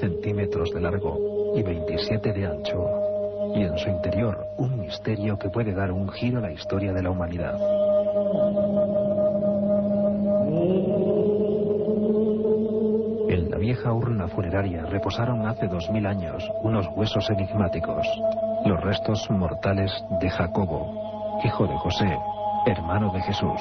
Centímetros de largo y 27 de ancho, y en su interior un misterio que puede dar un giro a la historia de la humanidad. En la vieja urna funeraria reposaron hace 2000 años unos huesos enigmáticos, los restos mortales de Jacobo, hijo de José, hermano de Jesús.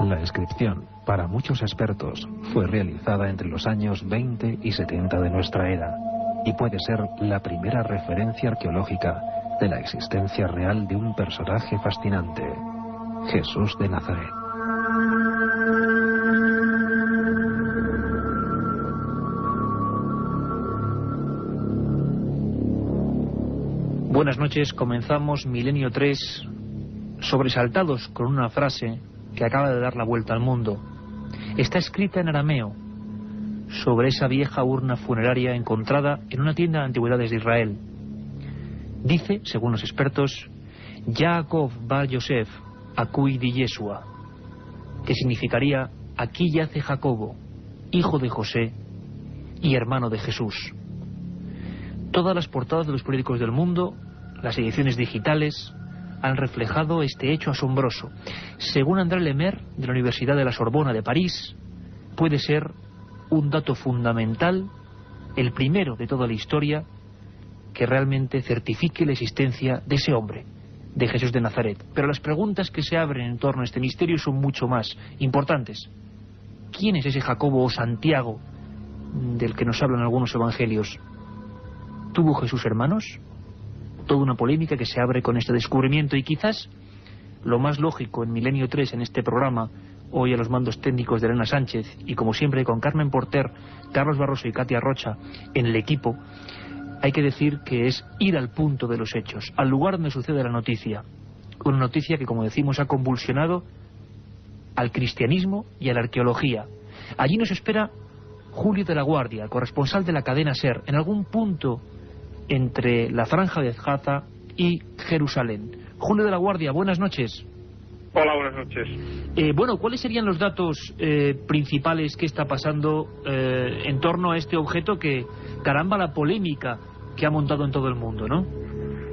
La inscripción, para muchos expertos, fue realizada entre los años 20 y 70 de nuestra era y puede ser la primera referencia arqueológica de la existencia real de un personaje fascinante, Jesús de Nazaret. Buenas noches, comenzamos Milenio 3, sobresaltados con una frase que acaba de dar la vuelta al mundo. Está escrita en arameo sobre esa vieja urna funeraria encontrada en una tienda de antigüedades de Israel. Dice, según los expertos, Yaakov bar Yosef Akui di Yeshua, que significaría aquí yace Jacobo, hijo de José y hermano de Jesús. Todas las portadas de los periódicos del mundo, las ediciones digitales, han reflejado este hecho asombroso. Según André Lemaire, de la Universidad de la Sorbona de París, puede ser un dato fundamental, el primero de toda la historia, que realmente certifique la existencia de ese hombre, de Jesús de Nazaret. Pero las preguntas que se abren en torno a este misterio son mucho más importantes. ¿Quién es ese Jacobo o Santiago del que nos hablan algunos evangelios? ¿Tuvo Jesús hermanos? Toda una polémica que se abre con este descubrimiento, y quizás lo más lógico en Milenio 3, en este programa, hoy a los mandos técnicos de Elena Sánchez y como siempre con Carmen Porter, Carlos Barroso y Katia Rocha en el equipo, hay que decir que es ir al punto de los hechos, al lugar donde sucede la noticia. Una noticia que, como decimos, ha convulsionado al cristianismo y a la arqueología. Allí nos espera Julio de la Guardia, corresponsal de la cadena SER, en algún punto entre la franja de Gaza y Jerusalén. Julio de la Guardia, buenas noches. Hola, buenas noches. Bueno, ¿cuáles serían los datos principales que está pasando en torno a este objeto que, caramba, la polémica que ha montado en todo el mundo, ¿no?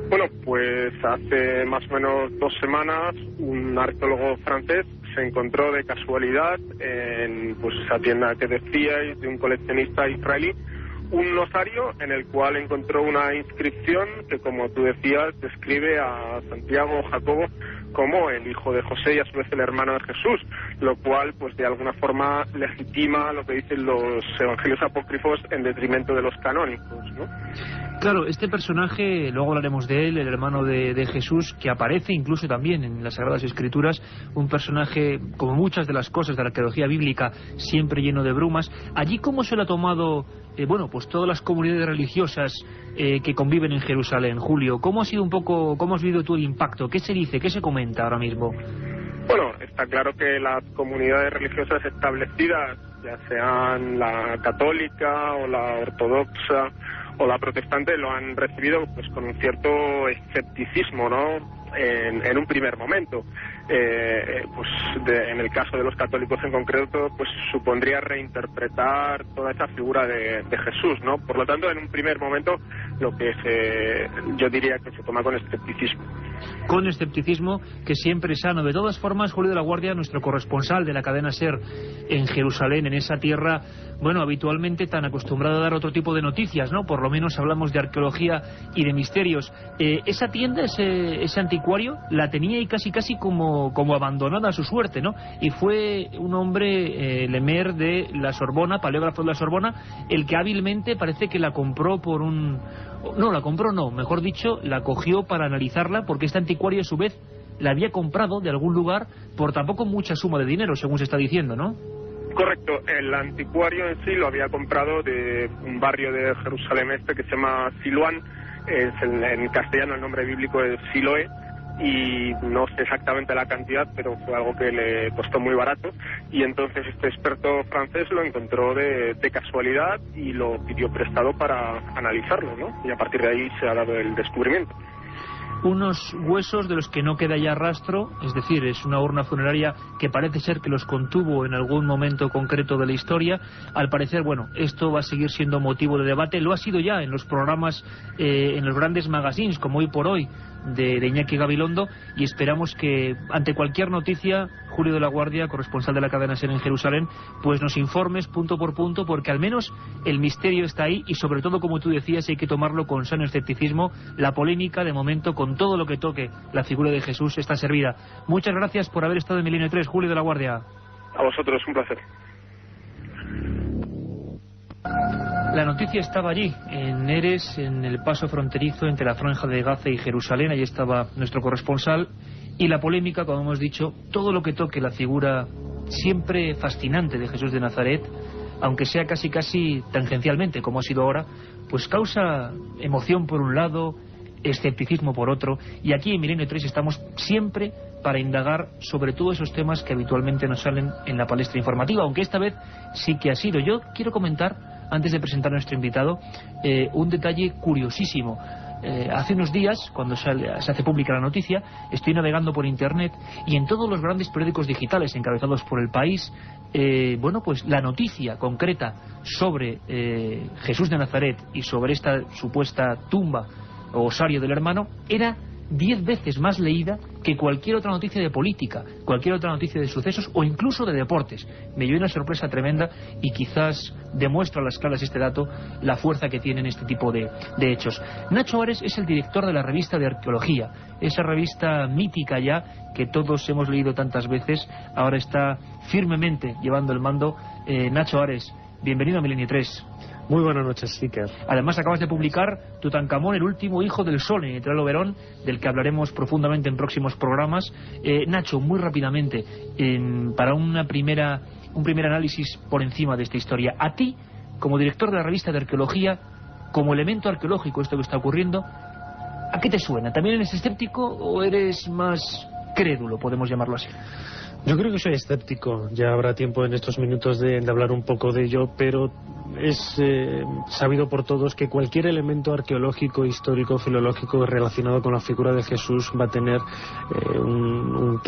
Bueno, pues hace más o menos 2 semanas un arqueólogo francés se encontró de casualidad en esa tienda que decíais de un coleccionista israelí un osario en el cual encontró una inscripción que, como tú decías, describe a Santiago o Jacobo como el hijo de José y a su vez el hermano de Jesús, lo cual pues de alguna forma legitima lo que dicen los evangelios apócrifos en detrimento de los canónicos, ¿no? Claro, este personaje, luego hablaremos de él, el hermano de Jesús, que aparece incluso también en las Sagradas Escrituras, un personaje, como muchas de las cosas de la arqueología bíblica, siempre lleno de brumas. Allí, ¿cómo se lo ha tomado, bueno, pues todas las comunidades religiosas que conviven en Jerusalén, Julio? ¿Cómo ha sido un poco, cómo has vivido tú el impacto? ¿Qué se dice, qué se comenta ahora mismo? Bueno, está claro que las comunidades religiosas establecidas, ya sean la católica o la ortodoxa o la protestante, lo han recibido pues con un cierto escepticismo, ¿no? En un primer momento. En el caso de los católicos en concreto, pues supondría reinterpretar toda esa figura de Jesús, ¿no? Por lo tanto, en un primer momento, lo que yo diría que se toma con escepticismo. Con escepticismo, que siempre es sano. De todas formas, Julio de la Guardia, nuestro corresponsal de la cadena SER en Jerusalén, en esa tierra, bueno, habitualmente tan acostumbrado a dar otro tipo de noticias, ¿no? Por lo menos hablamos de arqueología y de misterios. Esa tienda, ese anticuario, la tenía ahí casi como abandonada a su suerte, ¿no? Y fue un hombre, Lemaire, de la Sorbona, paleógrafo de la Sorbona, el que hábilmente parece que la compró por un... No, la compró no, mejor dicho, la cogió para analizarla, porque este anticuario a su vez la había comprado de algún lugar por tampoco mucha suma de dinero, según se está diciendo, ¿no? Correcto, el anticuario en sí lo había comprado de un barrio de Jerusalén que se llama Siloán, en castellano el nombre bíblico es Siloé, y no sé exactamente la cantidad, pero fue algo que le costó muy barato, y entonces este experto francés lo encontró de casualidad y lo pidió prestado para analizarlo, ¿no? Y a partir de ahí se ha dado el descubrimiento. Unos huesos de los que no queda ya rastro, es decir, es una urna funeraria que parece ser que los contuvo en algún momento concreto de la historia. Al parecer, bueno, esto va a seguir siendo motivo de debate, lo ha sido ya en los programas, en los grandes magazines, como Hoy por Hoy, de Iñaki Gabilondo, y esperamos que ante cualquier noticia, Julio de la Guardia, corresponsal de la cadena SER en Jerusalén, pues nos informes punto por punto, porque al menos el misterio está ahí, y sobre todo, como tú decías, hay que tomarlo con sano escepticismo. La polémica, de momento, con todo lo que toque la figura de Jesús, está servida. Muchas gracias por haber estado en Milenio 3, Julio de la Guardia. A vosotros, un placer. La noticia estaba allí, en Erez, en el paso fronterizo entre la Franja de Gaza y Jerusalén. Allí estaba nuestro corresponsal. Y la polémica, como hemos dicho, todo lo que toque la figura siempre fascinante de Jesús de Nazaret, aunque sea casi tangencialmente, como ha sido ahora, pues causa emoción por un lado, escepticismo por otro. Y aquí en Milenio 3 estamos siempre para indagar sobre todos esos temas que habitualmente nos salen en la palestra informativa, aunque esta vez sí que ha sido. Yo quiero comentar, antes de presentar a nuestro invitado, un detalle curiosísimo. Hace unos días, cuando se hace pública la noticia, estoy navegando por internet y en todos los grandes periódicos digitales encabezados por El País, bueno, pues la noticia concreta sobre Jesús de Nazaret y sobre esta supuesta tumba o osario del hermano era 10 veces más leída que cualquier otra noticia de política, cualquier otra noticia de sucesos o incluso de deportes. Me llevé una sorpresa tremenda y quizás demuestra a las claras este dato la fuerza que tienen este tipo de hechos. Nacho Ares es el director de la revista de arqueología, esa revista mítica ya que todos hemos leído tantas veces. Ahora está firmemente llevando el mando. Nacho Ares, bienvenido a Milenio 3. Muy buenas noches, Iker. Además acabas de publicar Tutankamón, el último hijo del sol, en Editorial Oberón, del que hablaremos profundamente en próximos programas. Nacho, muy rápidamente, para un primer análisis por encima de esta historia. A ti, como director de la revista de arqueología, como elemento arqueológico, esto que está ocurriendo, ¿a qué te suena? ¿También eres escéptico o eres más crédulo, podemos llamarlo así? Yo creo que soy escéptico. Ya habrá tiempo en estos minutos de hablar un poco de ello, pero es sabido por todos que cualquier elemento arqueológico, histórico, filológico relacionado con la figura de Jesús va a tener una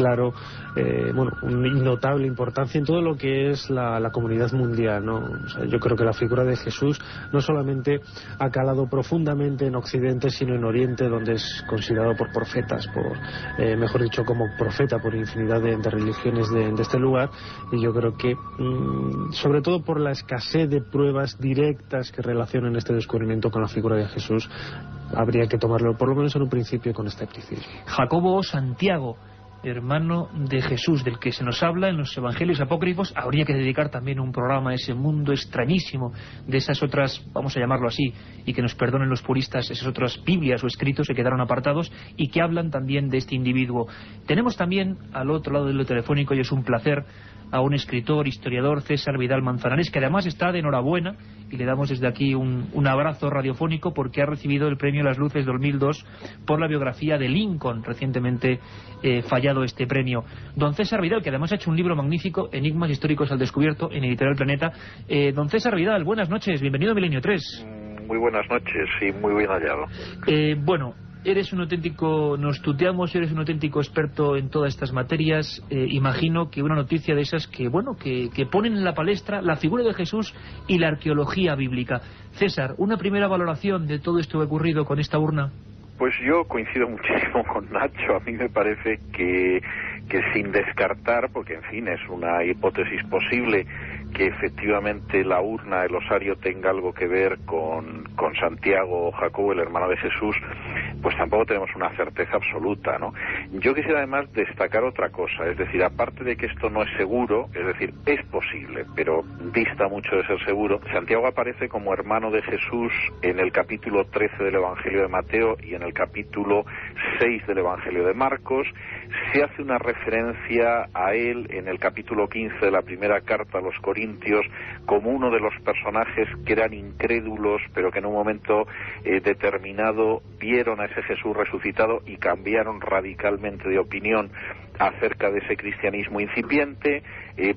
innotable importancia en todo lo que es la comunidad mundial, ¿no? O sea, yo creo que la figura de Jesús no solamente ha calado profundamente en Occidente, sino en Oriente, donde es considerado por profetas, mejor dicho, como profeta por infinidad de religiones de este lugar. Y yo creo que sobre todo por la escasez de pruebas directas que relacionen este descubrimiento con la figura de Jesús, habría que tomarlo por lo menos en un principio con escepticismo. Jacobo Santiago, hermano de Jesús, del que se nos habla en los evangelios apócrifos. Habría que dedicar también un programa a ese mundo extrañísimo de esas otras, vamos a llamarlo así, y que nos perdonen los puristas, esas otras Biblias o escritos que quedaron apartados y que hablan también de este individuo. Tenemos también al otro lado del telefónico, y es un placer, a un escritor, historiador, César Vidal Manzanares, que además está de enhorabuena, y le damos desde aquí un abrazo radiofónico porque ha recibido el premio Las Luces 2002 por la biografía de Lincoln, recientemente fallado este premio. Don César Vidal, que además ha hecho un libro magnífico, Enigmas históricos al descubierto, en Editorial Planeta. Don César Vidal, buenas noches, bienvenido a Milenio 3. Muy buenas noches y muy bien hallado. Bueno, eres un auténtico, nos tuteamos, eres un auténtico experto en todas estas materias. Imagino que una noticia de esas que ponen en la palestra la figura de Jesús y la arqueología bíblica. César, una primera valoración de todo esto que ha ocurrido con esta urna. Pues yo coincido muchísimo con Nacho. A mí me parece que sin descartar, porque en fin es una hipótesis posible, que efectivamente la urna, el osario, tenga algo que ver con Santiago o Jacobo, el hermano de Jesús, pues tampoco tenemos una certeza absoluta, ¿no? Yo quisiera además destacar otra cosa, es decir, aparte de que esto no es seguro, es decir, es posible, pero dista mucho de ser seguro. Santiago aparece como hermano de Jesús en el capítulo 13 del Evangelio de Mateo y en el capítulo 6 del Evangelio de Marcos. Se hace una referencia a él en el capítulo 15 de la primera carta a los Corintios como uno de los personajes que eran incrédulos, pero que en un momento determinado vieron a ese ese Jesús resucitado y cambiaron radicalmente de opinión acerca de ese cristianismo incipiente.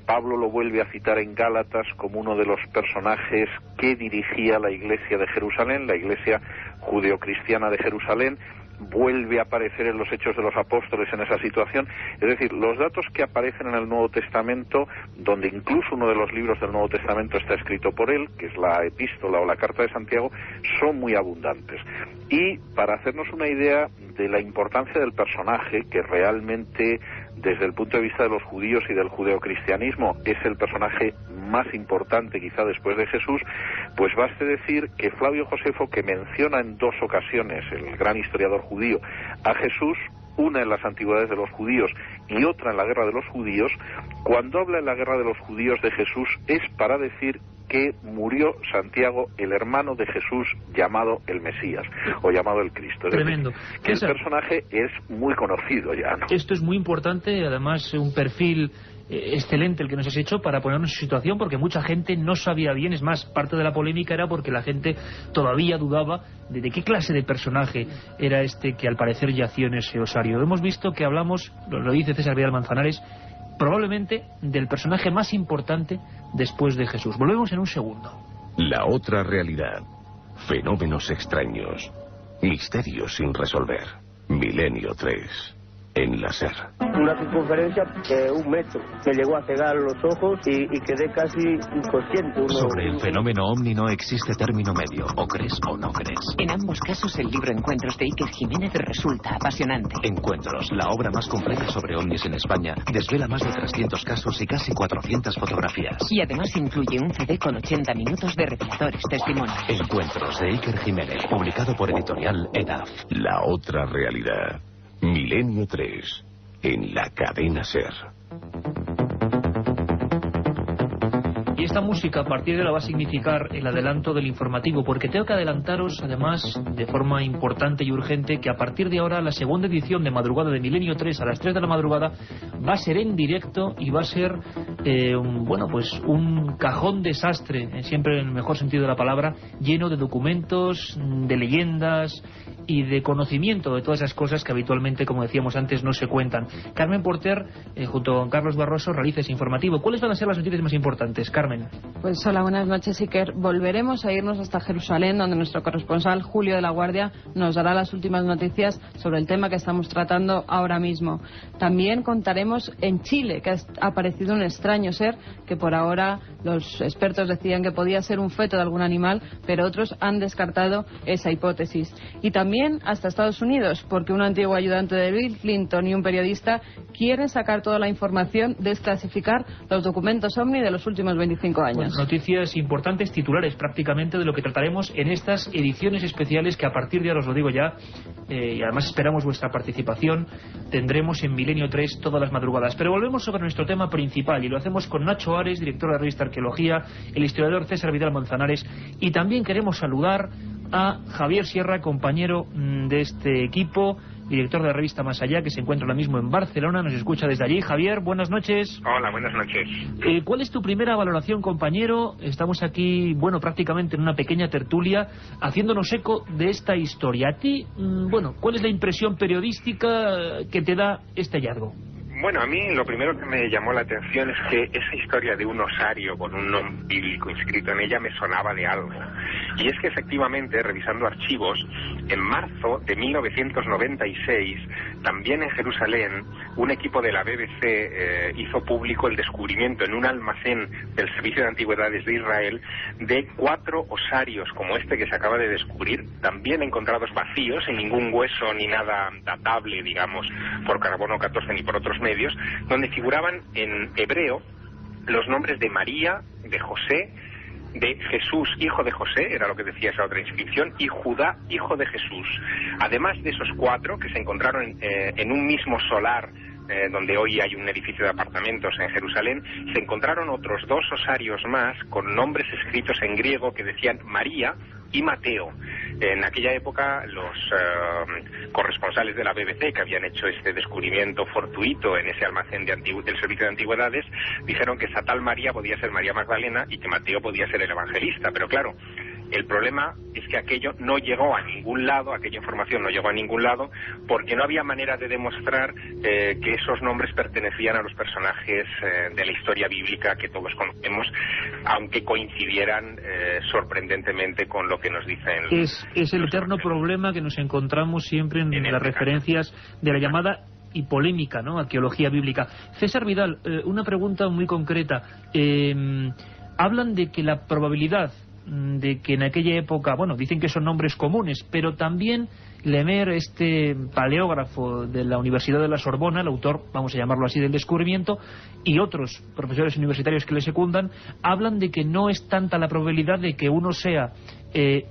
Pablo lo vuelve a citar en Gálatas como uno de los personajes que dirigía la iglesia de Jerusalén, la iglesia judeocristiana de Jerusalén. Vuelve a aparecer en los Hechos de los Apóstoles en esa situación. Es decir, los datos que aparecen en el Nuevo Testamento, donde incluso uno de los libros del Nuevo Testamento está escrito por él, que es la Epístola o la Carta de Santiago, son muy abundantes. Y para hacernos una idea de la importancia del personaje, que realmente desde el punto de vista de los judíos y del judeocristianismo es el personaje más importante quizá después de Jesús, pues baste decir que Flavio Josefo, que menciona en 2 ocasiones, el gran historiador judío, a Jesús, una en las antigüedades de los judíos y otra en la guerra de los judíos, cuando habla en la guerra de los judíos de Jesús es para decir que murió Santiago, el hermano de Jesús, llamado el Mesías, o llamado el Cristo. Tremendo. Que el personaje es muy conocido ya, ¿no? Esto es muy importante, además un perfil excelente el que nos has hecho para ponernos en situación, porque mucha gente no sabía bien, es más, parte de la polémica era porque la gente todavía dudaba de qué clase de personaje era este que al parecer yació en ese osario. Hemos visto que hablamos, lo dice César Vidal Manzanares, probablemente del personaje más importante después de Jesús. Volvemos en un segundo. La otra realidad. Fenómenos extraños. Misterios sin resolver. Milenio 3. En la SER. Una circunferencia de 1 metro. Me llegó a cegar los ojos y quedé casi inconsciente. Sobre el fenómeno ovni no existe término medio. O crees o no crees. En ambos casos, el libro Encuentros de Iker Jiménez resulta apasionante. Encuentros, la obra más completa sobre ovnis en España, desvela más de 300 casos y casi 400 fotografías. Y además incluye un CD con 80 minutos de reveladores testimonios. Encuentros de Iker Jiménez, publicado por editorial EDAF. La otra realidad. Milenio 3. En la cadena SER. Y esta música a partir de ahora va a significar el adelanto del informativo, porque tengo que adelantaros además de forma importante y urgente que a partir de ahora la segunda edición de madrugada de Milenio 3 a las 3 de la madrugada va a ser en directo y va a ser un cajón desastre, siempre en el mejor sentido de la palabra, lleno de documentos, de leyendas y de conocimiento de todas esas cosas que habitualmente, como decíamos antes, no se cuentan. Carmen Porter, junto con Carlos Barroso, realiza ese informativo. ¿Cuáles van a ser las noticias más importantes, Carmen? Pues hola, buenas noches, Iker. Volveremos a irnos hasta Jerusalén, donde nuestro corresponsal Julio de la Guardia nos dará las últimas noticias sobre el tema que estamos tratando ahora mismo. También contaremos en Chile, que ha aparecido un extraño ser que por ahora los expertos decían que podía ser un feto de algún animal, pero otros han descartado esa hipótesis. Y también hasta Estados Unidos, porque un antiguo ayudante de Bill Clinton y un periodista quieren sacar toda la información, desclasificar los documentos OVNI de los últimos 25 años. Bueno, noticias importantes, titulares prácticamente de lo que trataremos en estas ediciones especiales que a partir de ahora, os lo digo ya, y además esperamos vuestra participación, tendremos en Milenio 3 todas las madrugadas. Pero volvemos sobre nuestro tema principal y lo hacemos con Nacho Ares, director de la revista Arqueología, el historiador César Vidal Manzanares, y también queremos saludar a Javier Sierra, compañero de este equipo, director de la revista Más Allá, que se encuentra ahora mismo en Barcelona, nos escucha desde allí. Javier, buenas noches. Hola, buenas noches. ¿Cuál es tu primera valoración, compañero? Estamos aquí, prácticamente en una pequeña tertulia, haciéndonos eco de esta historia. A ti, ¿cuál es la impresión periodística que te da este hallazgo? Bueno, a mí lo primero que me llamó la atención es que esa historia de un osario con un nombre bíblico inscrito en ella me sonaba de algo. Y es que efectivamente, revisando archivos, en marzo de 1996, también en Jerusalén, un equipo de la BBC hizo público el descubrimiento en un almacén del Servicio de Antigüedades de Israel de 4 osarios como este que se acaba de descubrir, también encontrados vacíos, sin ningún hueso ni nada datable, digamos, por carbono 14 ni por otros medios, donde figuraban en hebreo los nombres de María, de José, de Jesús, hijo de José, era lo que decía esa otra inscripción, y Judá, hijo de Jesús. Además de esos 4 que se encontraron en un mismo solar, donde hoy hay un edificio de apartamentos en Jerusalén, se encontraron otros 2 osarios más con nombres escritos en griego que decían María y Mateo. En aquella época los corresponsales de la BBC que habían hecho este descubrimiento fortuito en ese almacén del Servicio de Antigüedades dijeron que esa tal María podía ser María Magdalena y que Mateo podía ser el evangelista, pero claro, El problema es que aquello no llegó a ningún lado, aquella información no llegó a ningún lado, porque no había manera de demostrar que esos nombres pertenecían a los personajes de la historia bíblica que todos conocemos, aunque coincidieran sorprendentemente con lo que nos dicen. Es el eterno problema que nos encontramos siempre en las referencias de la llamada y polémica, ¿no?, arqueología bíblica. César Vidal, una pregunta muy concreta. Hablan de que la probabilidad de que en aquella época, bueno, dicen que son nombres comunes, pero también Lemer, este paleógrafo de la Universidad de la Sorbona, el autor, vamos a llamarlo así, del descubrimiento, y otros profesores universitarios que le secundan, hablan de que no es tanta la probabilidad de que uno sea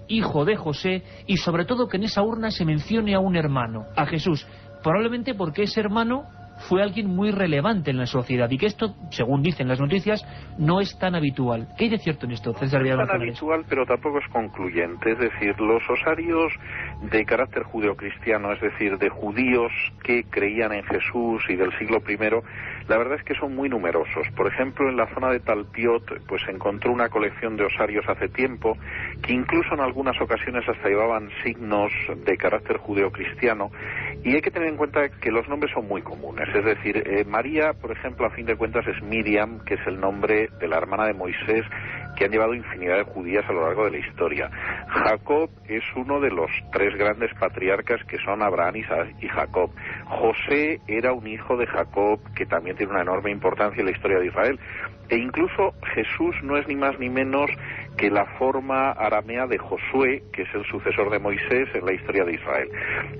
hijo de José, y sobre todo que en esa urna se mencione a un hermano, a Jesús, probablemente porque ese hermano fue alguien muy relevante en la sociedad, y que esto, según dicen las noticias, no es tan habitual. ¿Qué hay de cierto en esto, César Vidal? No es tan habitual, pero tampoco es concluyente. Es decir, los osarios de carácter judeocristiano, es decir, de judíos que creían en Jesús y del siglo I, la verdad es que son muy numerosos. Por ejemplo, en la zona de Talpiot, pues se encontró una colección de osarios hace tiempo, que incluso en algunas ocasiones hasta llevaban signos de carácter judeocristiano, y hay que tener en cuenta que los nombres son muy comunes. Es decir, María, por ejemplo, a fin de cuentas es Miriam, que es el nombre de la hermana de Moisés, que han llevado infinidad de judías a lo largo de la historia. Jacob es uno de los tres grandes patriarcas que son Abraham, Isaac y Jacob. José era un hijo de Jacob que también tiene una enorme importancia en la historia de Israel. E incluso Jesús no es ni más ni menos que la forma aramea de Josué, que es el sucesor de Moisés en la historia de Israel.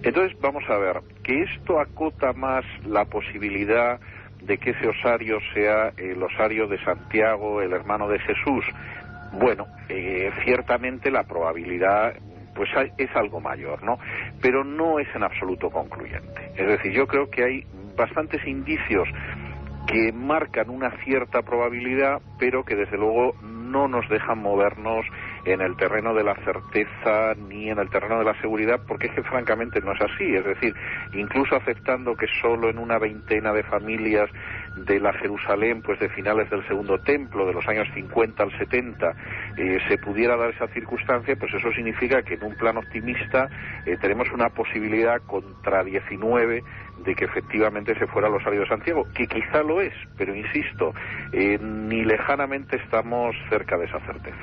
Entonces, vamos a ver, que esto acota más la posibilidad de que ese osario sea el osario de Santiago, el hermano de Jesús. Bueno, ciertamente la probabilidad pues es algo mayor, ¿no? Pero no es en absoluto concluyente. Es decir, yo creo que hay bastantes indicios que marcan una cierta probabilidad, pero que desde luego no nos dejan movernos en el terreno de la certeza ni en el terreno de la seguridad, porque es que francamente no es así. Es decir, incluso aceptando que solo en una veintena de familias de la Jerusalén, pues de finales del Segundo Templo, de los años 50 al 70, se pudiera dar esa circunstancia, pues eso significa que en un plano optimista tenemos una posibilidad contra 19 de que efectivamente se fuera el osario de Santiago, que quizá lo es, pero insisto, ni lejanamente estamos cerca de esa certeza.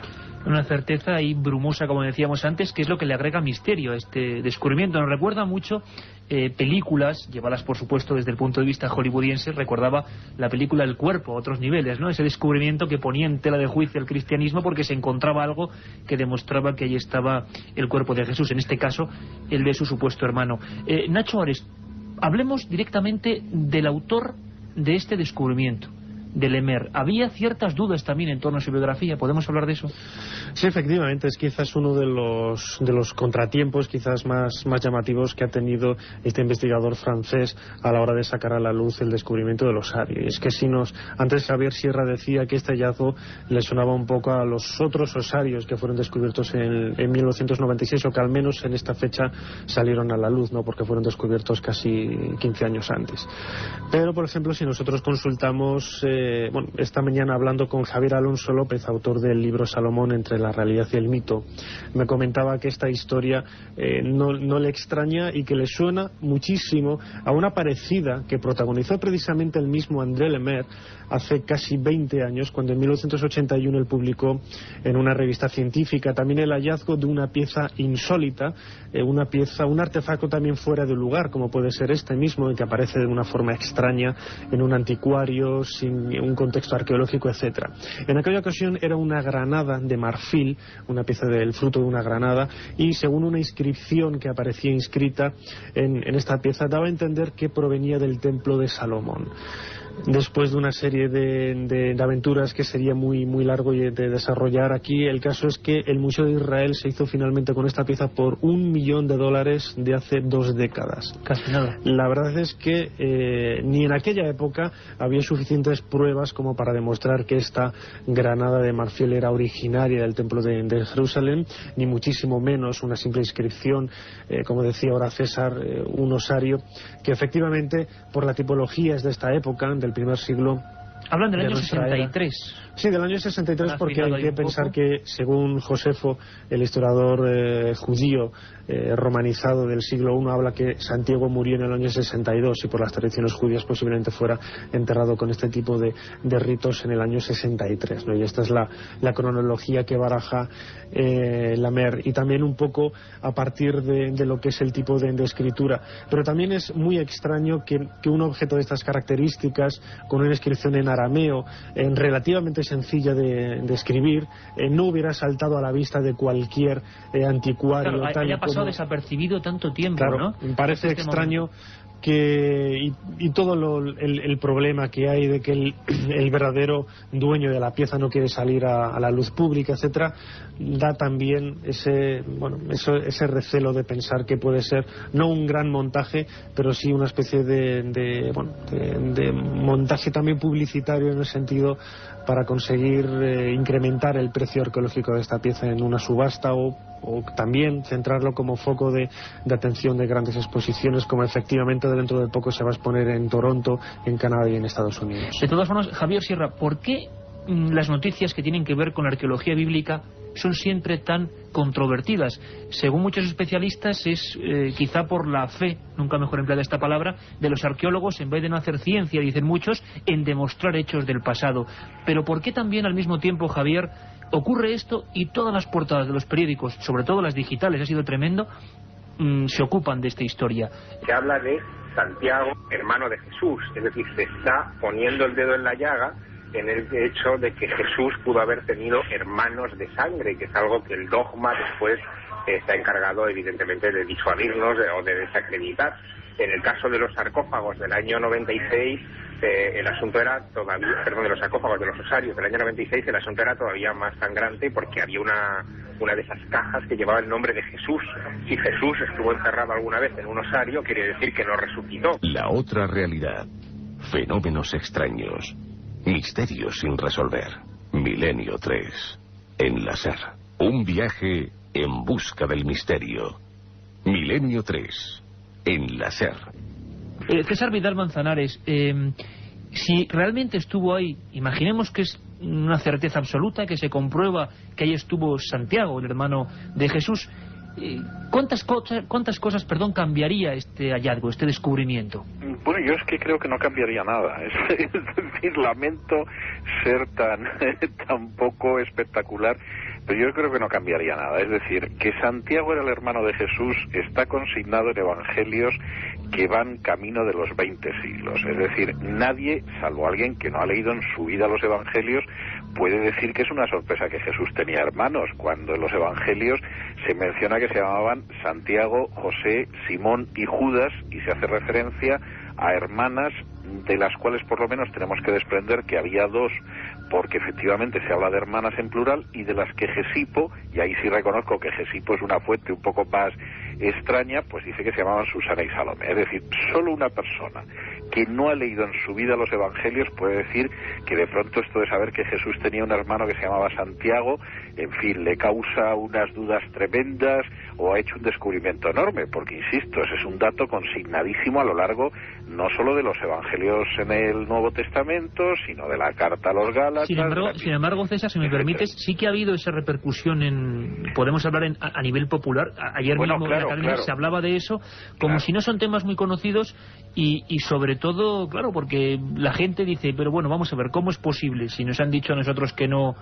Una certeza ahí brumosa, como decíamos antes, que es lo que le agrega misterio a este descubrimiento. Nos recuerda mucho películas, llevadas por supuesto desde el punto de vista hollywoodiense. Recordaba la película El Cuerpo, a otros niveles, ¿no? Ese descubrimiento que ponía en tela de juicio el cristianismo porque se encontraba algo que demostraba que allí estaba el cuerpo de Jesús, en este caso el de su supuesto hermano. Nacho Ares, hablemos directamente del autor de este descubrimiento, de Lemer. Había ciertas dudas también en torno a su biografía. ¿Podemos hablar de eso? Sí, efectivamente, es quizás uno de los contratiempos quizás más llamativos que ha tenido este investigador francés a la hora de sacar a la luz el descubrimiento del osario. Y es que antes Javier Sierra decía que este hallazgo le sonaba un poco a los otros osarios que fueron descubiertos en 1996, o que al menos en esta fecha salieron a la luz, ¿no? Porque fueron descubiertos casi 15 años antes. Pero, por ejemplo, si nosotros consultamos esta mañana, hablando con Javier Alonso López, autor del libro Salomón entre la realidad y el mito, me comentaba que esta historia no le extraña y que le suena muchísimo a una parecida que protagonizó precisamente el mismo André Lemer hace casi 20 años, cuando en 1981 él publicó en una revista científica también el hallazgo de una pieza insólita, un artefacto también fuera de lugar, como puede ser este mismo, que aparece de una forma extraña en un anticuario, sin un contexto arqueológico, etcétera. En aquella ocasión era una granada de marfil, una pieza del fruto de una granada, y según una inscripción que aparecía inscrita en esta pieza, daba a entender que provenía del templo de Salomón. Después de una serie de aventuras que sería muy largo de desarrollar aquí, el caso es que el Museo de Israel se hizo finalmente con esta pieza por $1 millón de hace 2 décadas. Casi nada. La verdad es que ni en aquella época había suficientes pruebas como para demostrar que esta granada de marfil era originaria del templo de Jerusalén, ni muchísimo menos una simple inscripción, como decía ahora César, un osario que efectivamente por la tipología es de esta época, del primer siglo. Hablan del año 63. Sí, del año 63, porque hay que pensar que, según Josefo, el historiador judío romanizado del siglo I, habla que Santiago murió en el año 62 y por las tradiciones judías posiblemente fuera enterrado con este tipo de ritos en el año 63, ¿no? Y esta es la cronología que baraja Lamer, y también un poco a partir de lo que es el tipo de escritura. Pero también es muy extraño que un objeto de estas características, con una inscripción en arameo, relativamente sencilla de escribir, no hubiera saltado a la vista de cualquier anticuario. Claro, haya pasado desapercibido tanto tiempo, claro, ¿no? Me parece extraño que y todo el problema que hay de que el verdadero dueño de la pieza no quiere salir a la luz pública, etcétera, da también ese recelo de pensar que puede ser no un gran montaje, pero sí una especie de montaje también publicitario, en el sentido para conseguir incrementar el precio arqueológico de esta pieza en una subasta, o también centrarlo como foco de atención de grandes exposiciones, como efectivamente dentro de poco se va a exponer en Toronto, en Canadá y en Estados Unidos. De todas formas, Javier Sierra, ¿por qué las noticias que tienen que ver con la arqueología bíblica son siempre tan controvertidas? Según muchos especialistas es quizá por la fe, nunca mejor empleada esta palabra, de los arqueólogos, en vez de no hacer ciencia, dicen muchos, en demostrar hechos del pasado. Pero ¿por qué también al mismo tiempo, Javier, ocurre esto y todas las portadas de los periódicos, sobre todo las digitales, ha sido tremendo, se ocupan de esta historia? Se habla de Santiago, hermano de Jesús, es decir, se está poniendo el dedo en la llaga en el hecho de que Jesús pudo haber tenido hermanos de sangre, que es algo que el dogma después se ha encargado evidentemente de disuadirnos o de desacreditar. En el caso de los sarcófagos del año 96, el asunto era todavía, de los sarcófagos de los osarios del año 96, el asunto era todavía más sangrante, porque había una de esas cajas que llevaba el nombre de Jesús. Si Jesús estuvo encerrado alguna vez en un osario, quiere decir que no resucitó. La otra realidad. Fenómenos extraños. Misterios sin resolver. Milenio 3. En la SER. Un viaje en busca del misterio. Milenio 3. En la SER. César Vidal Manzanares, si realmente estuvo ahí, imaginemos que es una certeza absoluta, que se comprueba que ahí estuvo Santiago, el hermano de Jesús, ¿cuántas cosas cambiaría este hallazgo, este descubrimiento? Bueno, yo es que creo que no cambiaría nada. Es decir, lamento ser tan poco espectacular, pero yo creo que no cambiaría nada. Es decir, que Santiago era el hermano de Jesús está consignado en evangelios que van camino de los 20 siglos. Es decir, nadie, salvo alguien que no ha leído en su vida los evangelios, puede decir que es una sorpresa que Jesús tenía hermanos, cuando en los evangelios se menciona que se llamaban Santiago, José, Simón y Judas, y se hace referencia a hermanas de las cuales por lo menos tenemos que desprender que había dos, porque efectivamente se habla de hermanas en plural, y de las que Gesipo, y ahí sí reconozco que Gesipo es una fuente un poco más extraña, pues dice que se llamaban Susana y Salomé. Es decir, solo una persona que no ha leído en su vida los evangelios puede decir que de pronto esto de saber que Jesús tenía un hermano que se llamaba Santiago, en fin, le causa unas dudas tremendas, o ha hecho un descubrimiento enorme, porque insisto, ese es un dato consignadísimo a lo largo no solo de los evangelios en el Nuevo Testamento, sino de la carta a los Gálatas. Sin embargo, César, si me permites, sí que ha habido esa repercusión podemos hablar a nivel popular. Ayer mismo en la academia se hablaba de eso, como si no son temas muy conocidos, y sobre todo, claro, porque la gente dice, pero bueno, vamos a ver, ¿cómo es posible? Si nos han dicho a nosotros que no,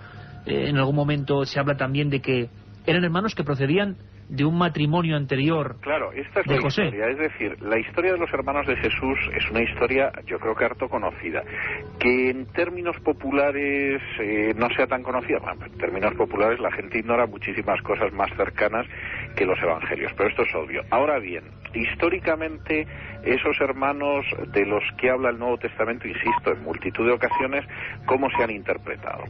en algún momento se habla también de que eran hermanos que procedían de un matrimonio anterior. Claro, esta es la José. historia, es decir, la historia de los hermanos de Jesús es una historia, yo creo que harto conocida, que en términos populares no sea tan conocida. Bueno, en términos populares la gente ignora muchísimas cosas más cercanas que los evangelios, pero esto es obvio. Ahora bien, históricamente esos hermanos de los que habla el Nuevo Testamento, insisto, en multitud de ocasiones, ¿cómo se han interpretado?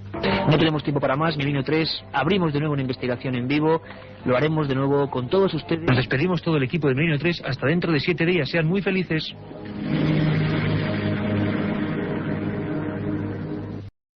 No tenemos tiempo para más. Milenio 3, abrimos de nuevo una investigación en vivo, lo haremos de nuevo con todos ustedes. Nos despedimos todo el equipo de Milenio 3 hasta dentro de 7 días. Sean muy felices.